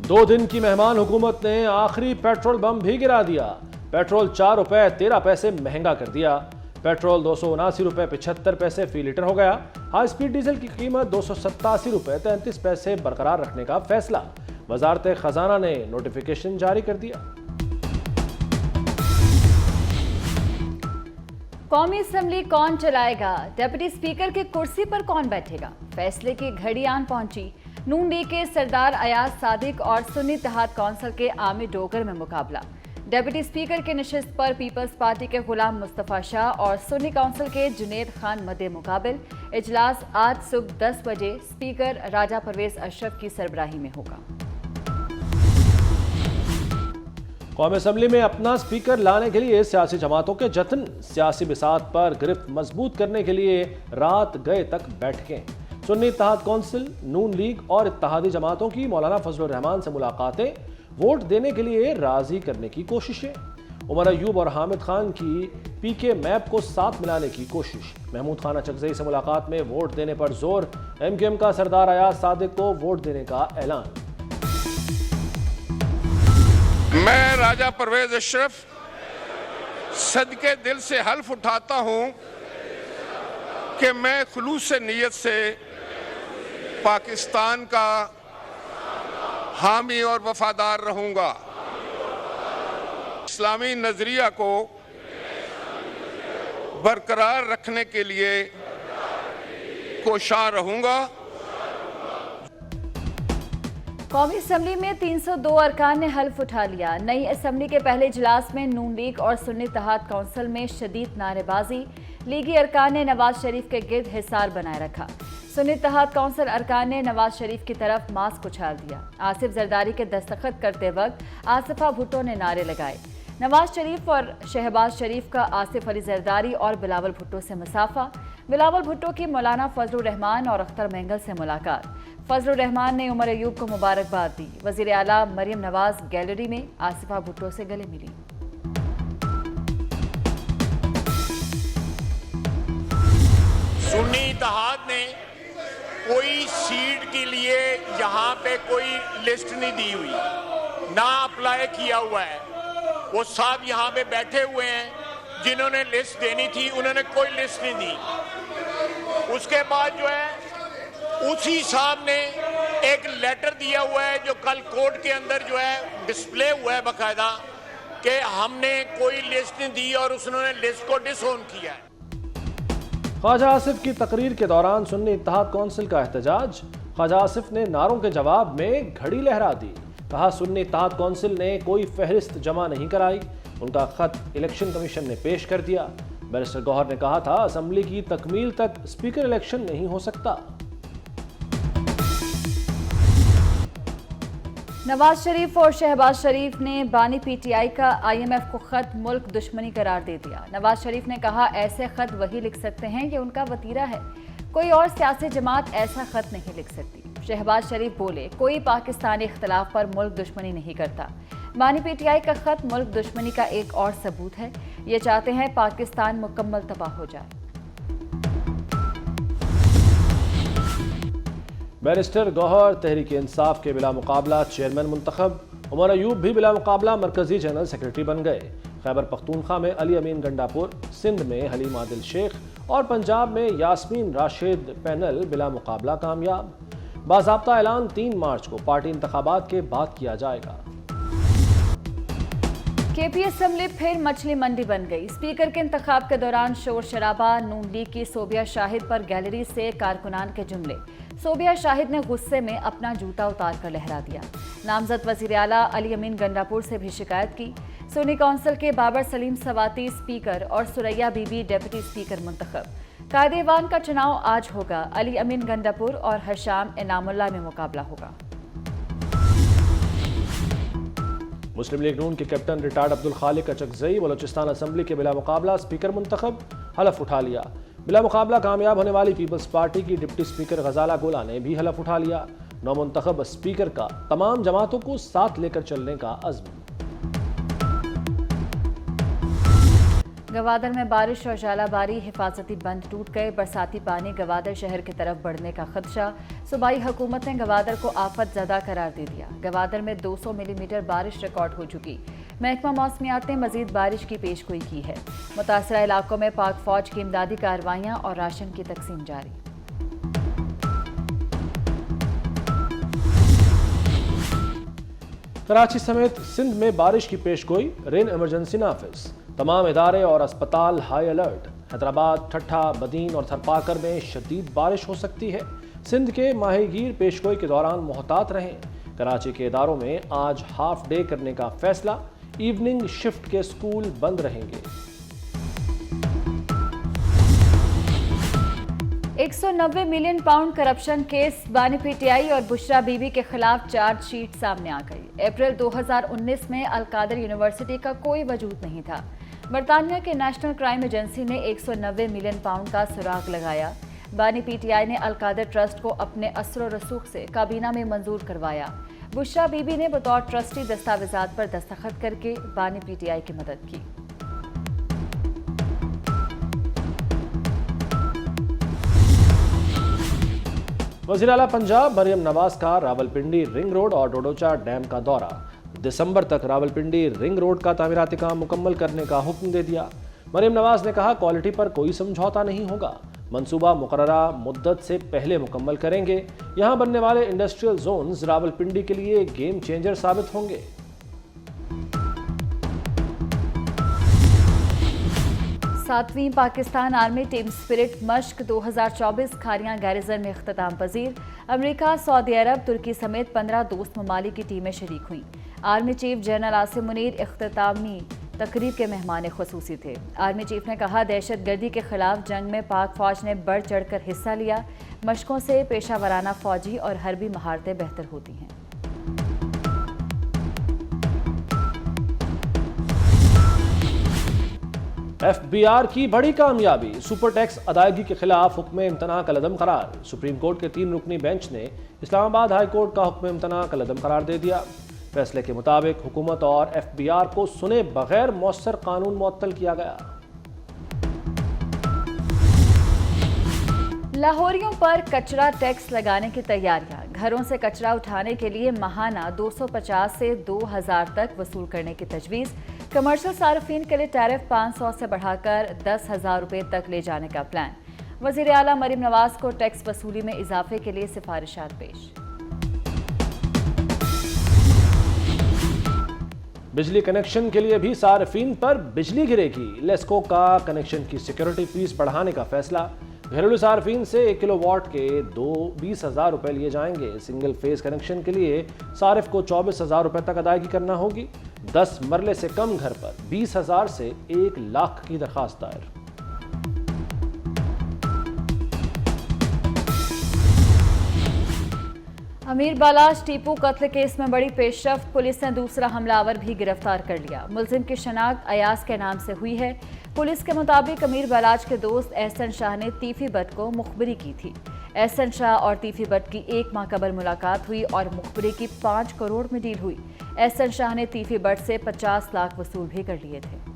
2 दिन की मेहमान हुकूमत ने आखिरी पेट्रोल बम भी गिरा दिया। पेट्रोल 4 रुपए 13 पैसे महंगा कर दिया। पेट्रोल 279 रुपए 75 पैसे फी लीटर हो गया। हाई स्पीड डीजल की कीमत 287 रुपए 33 पैसे बरकरार रखने का फैसला। वजारत खजाना ने नोटिफिकेशन जारी कर दिया। कौमी असम्बली कौन चलाएगा, डेप्यूटी स्पीकर की कुर्सी पर कौन बैठेगा, फैसले की घड़ी आन पहुंची। नून लीग के सरदार अयाज सादिक और सुन्नी इत्तेहाद कौंसिल के आमिर डोगर में मुकाबला। डेप्यूटी स्पीकर की नशिस्त पर पीपल्स पार्टी के गुलाम मुस्तफ़ा शाह और सुन्नी काउंसिल के जुनेद खान मद्दे मुकाबिल। इजलास आज सुबह 10 बजे स्पीकर राजा परवेज अशरफ की सरबराही में होगा। कौमी असम्बली में अपना स्पीकर लाने के लिए सियासी जमातों के जत्न। सियासी बिसात पर गिरफ्त मजबूत करने के लिए रात गए तक बैठकें। सुन्नी इत्तेहाद कौंसिल, नून लीग और इत्तेहादी जमातों की मौलाना फजलुर रहमान से मुलाकातें। वोट देने के लिए राजी करने की कोशिशें। उमर अयूब और हामिद खान की पीके मैप को साथ मिलाने की कोशिश। महमूद खान अचकजई से मुलाकात में वोट देने पर जोर। MQM का सरदार अयाज सादिक को वोट देने का ऐलान। मैं राजा परवेज अशरफ सदके दिल से हल्फ उठाता हूं कि मैं खुलूस नीयत से पाकिस्तान का हामी और वफादार रहूंगा। इस्लामी नजरिया को बरकरार रखने के लिए कोशां रहूंगा। कौमी असम्बली में 302 अरकान ने हल्फ उठा लिया। नई असम्बली के पहले इजलास में नून लीग और सुन्नी इत्तेहाद कौंसिल में शदीद नारेबाजी। लीगी अरकान ने नवाज शरीफ के गिर्द हिसार बनाए रखा। सुन्नी इत्तेहाद कौंसिल अरकान ने नवाज शरीफ की तरफ मास्क उछाल दिया। आसिफ जरदारी के दस्तखत करते वक्त आसिफा भुट्टो ने नारे लगाए। नवाज शरीफ और शहबाज शरीफ का आसिफ अली जरदारी और बिलावल भुट्टो से मुसाफा। बिलावल भुट्टो की मौलाना फजलुर रहमान और अख्तर मेंगल से मुलाकात। फजलुर रहमान ने उमर अयूब को मुबारकबाद दी। वजीर आला मरियम नवाज गैलरी में आसिफा भुट्टो से गले मिली। सुन्नी इत्तेहाद ने कोई सीट के लिए यहाँ पे कोई लिस्ट नहीं दी हुई, ना अप्लाई किया हुआ है। वो साहब यहाँ पे बैठे हुए हैं, जिन्होंने लिस्ट देनी थी उन्होंने कोई लिस्ट नहीं दी। उसके बाद जो है उसी साहब ने एक लेटर दिया हुआ है जो कल कोर्ट के अंदर जो है डिस्प्ले हुआ है बाकायदा, कि हमने कोई लिस्ट नहीं दी और उसने लिस्ट को डिसओन किया है। ख्वाजा आसिफ की तकरीर के दौरान सुन्नी इत्तेहाद कौंसिल का एहतजाज। ख्वाजा आसिफ ने नारों के जवाब में घड़ी लहरा दी। कहा सुन्नी इत्तेहाद कौंसिल ने कोई फहरिस्त जमा नहीं कराई, उनका खत इलेक्शन कमीशन ने पेश कर दिया। बैरिस्टर गौहर ने कहा था असम्बली की तकमील तक स्पीकर इलेक्शन नहीं हो सकता। नवाज शरीफ और शहबाज शरीफ ने बानी PTI का IMF को खत मुल्क दुश्मनी करार दे दिया। नवाज शरीफ ने कहा ऐसे खत वही लिख सकते हैं, ये उनका वतीरा है, कोई और सियासी जमात ऐसा खत नहीं लिख सकती। शहबाज शरीफ बोले कोई पाकिस्तानी इख्तलाफ पर मुल्क दुश्मनी नहीं करता। बानी PTI का खत मुल्क दुश्मनी का एक और सबूत है, ये चाहते हैं पाकिस्तान मुकम्मल तबाह हो जाए। बैरिस्टर गौहर तहरीक इंसाफ के बिला मुकाबला चेयरमैन मुंतखब। उमर अयूब भी बिला मुकाबला मरकजी जनरल सेक्रेटरी बन गए। खैबर पख्तूनख्वा में अली अमीन गंडापुर, सिंध में हलीम आदिल शेख और पंजाब में यास्मीन राशिद पैनल बिला मुकाबला कामयाब। बाज़ाब्ता ऐलान 3 मार्च को पार्टी इंतखाबात के बाद किया जाएगा। KP असम्बली फिर मछली मंडी बन गई। स्पीकर के इंतखाब के दौरान शोर शराबा। नून लीग की सोबिया शाहिद पर गैलरी से कारकुनान के जुमले। सोबिया शाहिद ने गुस्से में अपना जूता उतार कर लहरा दिया। नामजद वजीर आला अली अमीन गंडापुर से भी शिकायत की। सुन्नी काउंसिल के बाबर सलीम सवाती स्पीकर और सुरैया बीबी डेप्यूटी स्पीकर मुंतखब। कायदेवान का चुनाव आज होगा। अली अमीन गंडापुर और हशाम इनामुल्लाह में मुकाबला होगा। मुस्लिम लीग नून के कैप्टन रिटायर्ड अब्दुल खालिक अचकजई बलोचिस्तान असम्बली के बिला मुकाबला स्पीकर मुंतखब। हलफ उठा लिया। बिला मुकाबला कामयाब होने वाली पीपल्स पार्टी की डिप्टी स्पीकर गजाला गोला ने भी हलफ उठा लिया। नौ मुंतखब स्पीकर का तमाम जमातों को साथ लेकर चलने का अज़्म। गवादर में बारिश और झालाबारी, हिफाजती बंद टूट गए। बरसाती पानी गवादर शहर की तरफ बढ़ने का खदशा। सूबाई हुकूमत ने गवादर को आफत ज़दा करार दे दिया। गवादर में 200 मिलीमीटर बारिश रिकॉर्ड हो चुकी। महकमा मौसमियात ने मजीद बारिश की पेशगोई की है। मुतासरा इलाकों में पाक फौज की इमदादी कार्रवाइयाँ और राशन की तकसीम जारी। कराची समेत सिंध में बारिश की पेशगोई, रेन इमरजेंसी नाफिज। तमाम इदारे और अस्पताल हाई अलर्ट। हैदराबाद, ठट्ठा, बदीन और थरपाकर में शदीद बारिश हो सकती है। सिंध के माहीगीर पेशगोई के दौरान मोहतात रहें। कराची के इदारों में आज हाफ डे करने का फैसला। इवनिंग शिफ्ट के स्कूल बंद रहेंगे। 190 मिलियन पाउंड करप्शन केस, बानी पीटीआई और बुशरा बीबी के खिलाफ चार्जशीट सामने आ गई। अप्रैल 2019 में अलकादर यूनिवर्सिटी का कोई वजूद नहीं था। बरतानिया के नेशनल क्राइम एजेंसी ने 190 मिलियन पाउंड का सुराग लगाया। बानी पीटीआई ने अलकादर ट्रस्ट को अपने असर और रसूख से काबीना में मंजूर करवाया। बुशरा बीबी ने बतौर ट्रस्टी दस्तावेजात पर दस्तखत करके बानी पीटीआई की मदद की। वज़ीर आला पंजाब मरियम नवाज का रावलपिंडी रिंग रोड और डोडोचा डैम का दौरा। दिसंबर तक रावलपिंडी रिंग रोड का तामीराती काम मुकम्मल करने का हुक्म दे दिया। मरियम नवाज ने कहा, क्वालिटी पर कोई समझौता नहीं होगा। मंसूबा मुकर्ररा मुद्दत से पहले मुकम्मल करेंगे। यहां बनने वाले इंडस्ट्रियल जोन्स रावलपिंडी के लिए गेम चेंजर साबित होंगे। सातवीं Pakistan army team spirit मश्क 2024 Khariyan garrison में इख्तिताम पजीर। अमेरिका, सऊदी अरब, तुर्की समेत 15 दोस्त ममालिक की टीमें शरीक हुईं। Army chief general Asim Munir इख्तितामी तकरीब के मेहमान खुसूसी थे। आर्मी चीफ ने कहा, दहशत गर्दी के खिलाफ जंग में पाक फौज ने बढ़ चढ़कर हिस्सा लिया। मशकों से पेशा वराना फौजी और हरबी महारतें बेहतर होती हैं। FBR की बड़ी कामयाबी, सुपर टैक्स अदायगी के खिलाफ हुक्म इम्तना कलदम करार। सुप्रीम कोर्ट के 3 रुकनी बेंच ने इस्लामाबाद हाई कोर्ट का हुक्म इम्तना कलदम करार दे दिया। फैसले के मुताबिक हुकूमत और FBR को सुने बगैर मौसर कानून मुअत्तल किया गया। लाहौरियों पर कचरा टैक्स लगाने की तैयारियां। घरों से कचरा उठाने के लिए माहाना 250 से 2000 तक वसूल करने की तजवीज़। कमर्शियल सार्फिन के लिए टैरिफ 500 से बढ़ाकर 10,000 रुपये तक ले जाने का प्लान। वज़ीर आला मरियम नवाज को टैक्स वसूली में इजाफे के लिए सिफारिशात पेश। बिजली कनेक्शन के लिए भी सार्फिन पर बिजली गिरेगी। लेस्को का कनेक्शन की सिक्योरिटी फीस बढ़ाने का फैसला। घरेलू सार्फिन से 1 किलोवाट के 20,000 रुपये लिए जाएंगे। सिंगल फेज कनेक्शन के लिए सारिफ को 24,000 रुपये तक अदायगी करना होगी। 10 मरले से कम घर पर 20,000 से 1 लाख की दरखास्त दायर। अमीर बालाश टीपू कत्ल केस में बड़ी पेशरफ्त। पुलिस ने दूसरा हमलावर भी गिरफ्तार कर लिया। मुलजिम की शनाख्त अयाज के नाम से हुई है। पुलिस के मुताबिक अमीर बालाश के दोस्त एहसन शाह ने तीफी भट्ट को मुखबरी की थी। एहसन शाह और तीफी भट्ट की 1 माह कबल मुलाकात हुई और मुखबरी की 5 करोड़ में डील हुई। एहसन शाह ने तीफी भट्ट से 50 लाख वसूल भी कर लिए थे।